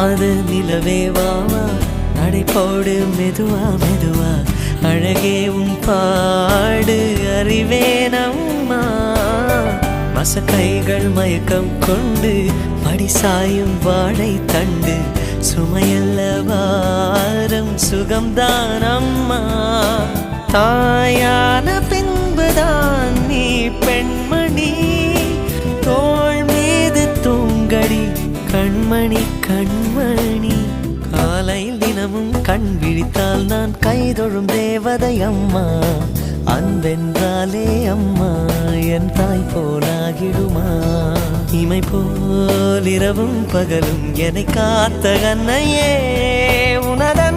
அது நிலவே வாவா நடை போடு மெதுவா மெதுவா அழகே உன் பாடு அறிவேனம்மா மசக்கைகள் மயக்கம் கொண்டு படிசாயும் வாழை தண்டு சுமையல்ல வாரம் சுகம்தான் அம்மா தாயான பின்புதான் நீ பெண்மணி தோள் மீது தூங்கடி கண்மணி கண்மணி காலையில் தினமும் கண் விழித்தால் நான் கைதொழும் தேவதை அம்மா அன்பென்றாலே அம்மா என் தாய் போலாகிடுமா இமை போல் இரவும் பகலும் என்னை காத்த கண்ணையே உனதன்